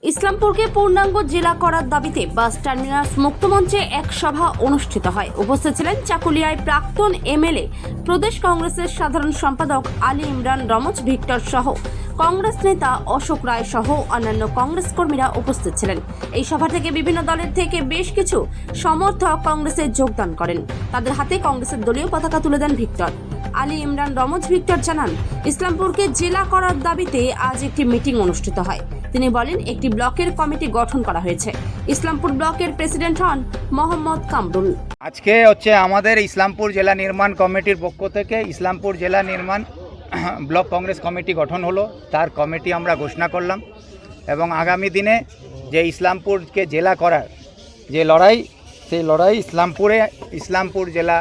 ইসলামপুরকে পূর্ণাঙ্গ জেলা করার দাবিতে বাস টার্মিনাস মুক্তমঞ্চে এক সভা অনুষ্ঠিত হয়। উপস্থিত ছিলেন চাকুলিয়ায় প্রাক্তন এমএলএ, প্রদেশ কংগ্রেসের সাধারণ সম্পাদক আলী ইমরান রমজ ভিক্টর সহ কংগ্রেস নেতা অশোক রায় সহ অন্যান্য কংগ্রেস কর্মীরা উপস্থিত ছিলেন। এই সভা থেকে বিভিন্ন দলের থেকে বেশ কিছু সমর্থক কংগ্রেসে যোগদান করেন। তাদের হাতে কংগ্রেসের দলীয় পতাকা তুলে দেন ভিক্টর। আলী ইমরান রমজ ভিক্টর জানান, ইসলামপুরকে জেলা করার দাবিতে আজ একটি মিটিং অনুষ্ঠিত হয়। তিনি বলেন, একটি ব্লকের কমিটি গঠন করা হয়েছে। ইসলামপুর ব্লকের প্রেসিডেন্ট হন মোহাম্মদ কামরুল। আজকে আমাদের ইসলামপুর জেলা নির্মাণ কমিটির পক্ষ থেকে ইসলামপুর জেলা নির্মাণ ব্লক কংগ্রেস কমিটি গঠন হলো। তার কমিটি আমরা ঘোষণা করলাম এবং আগামী দিনে যে ইসলামপুরকে জেলা করার যে লড়াই, সেই লড়াই ইসলামপুর জেলা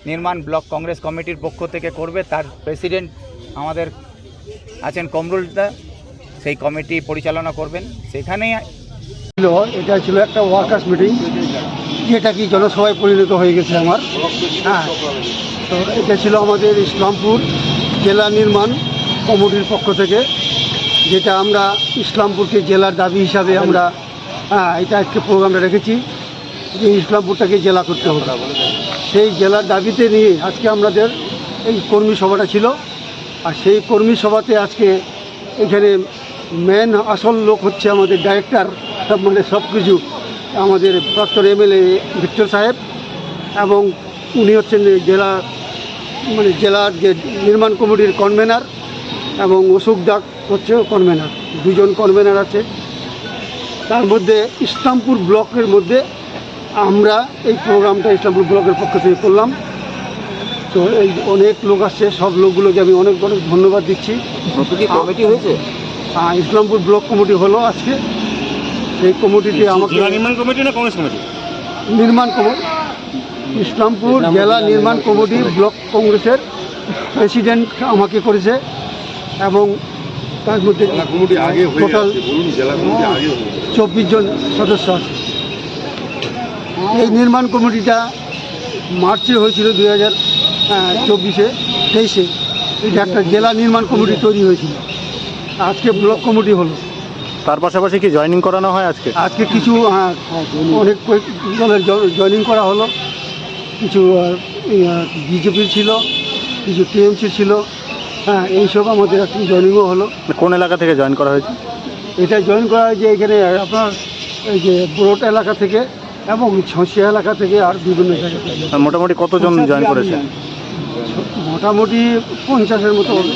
নির্মাণ ব্লক কংগ্রেস কমিটির পক্ষ থেকে করবে। তার প্রেসিডেন্ট আমাদের আছেন কমরুলদা, সেই কমিটি পরিচালনা করবেন। সেখানেই এটা ছিল একটা ওয়ার্কার্স মিটিং, যেটা কি জনসভায় পরিণত হয়ে গেছে আমার। তো এটা ছিল আমাদের ইসলামপুর জেলা নির্মাণ কমিটির পক্ষ থেকে, যেটা আমরা ইসলামপুরকে জেলার দাবি হিসাবে আমরা এটা আজকে প্রোগ্রামটা রেখেছি যে ইসলামপুরটাকে জেলা করতে হবে। সেই জেলার দাবিতে নিয়ে আজকে আমাদের এই কর্মী সভাটা ছিল। আর সেই কর্মী সভাতে আজকে এখানে মেন আসল লোক হচ্ছে আমাদের ডাইরেক্টর, মানে সব কিছু আমাদের প্রাক্তন এমএলএ ভিক্টর সাহেব, এবং উনি হচ্ছেন জেলার যে নির্মাণ কমিটির কনভেনার, এবং অশোক দাগ হচ্ছে কনভেনার। দুজন কনভেনার আছে। তার মধ্যে ইসলামপুর ব্লকের মধ্যে আমরা এই প্রোগ্রামটা ইসলামপুর ব্লকের পক্ষ থেকে করলাম। তো এই অনেক লোক আসছে, সব লোকগুলোকে আমি অনেক অনেক ধন্যবাদ দিচ্ছি। কমিটি হয়েছে, ইসলামপুর ব্লক কমিটি হলো আজকে। এই কমিটিতে আমাকে নির্মাণ কমিটি না কংগ্রেস কমিটি? নির্মাণ কমিটি, ইসলামপুর জেলা নির্মাণ কমিটি ব্লক কংগ্রেসের প্রেসিডেন্ট আমাকে করেছে, এবং তার মধ্যে টোটাল 24 জন সদস্য আছে। এই নির্মাণ কমিটিটা মার্চে হয়েছিল 2024-23-এ। এটা একটা জেলা নির্মাণ কমিটি তৈরি হয়েছিল, আজকে ব্লক কমিটি হলো। তার পাশাপাশি কি জয়েনিং করানো হয় আজকে কিছু অনেক দলের জয়েনিং করা হলো। কিছু বিজেপির ছিল, কিছু টিএমসি ছিল। এইসব আমাদের একটু জয়েনিংও হলো। কোন এলাকা থেকে জয়েন করা হয়েছে? এটা জয়েন করা হয়েছে এখানে আপনার এই যে বড়োটা এলাকা থেকে এবং ছসিয়া এলাকা থেকে, আর বিভিন্ন জায়গা থেকে। মোটামুটি কতজন জয়েন করেছে? মোটামুটি 50-এর মতো হবে।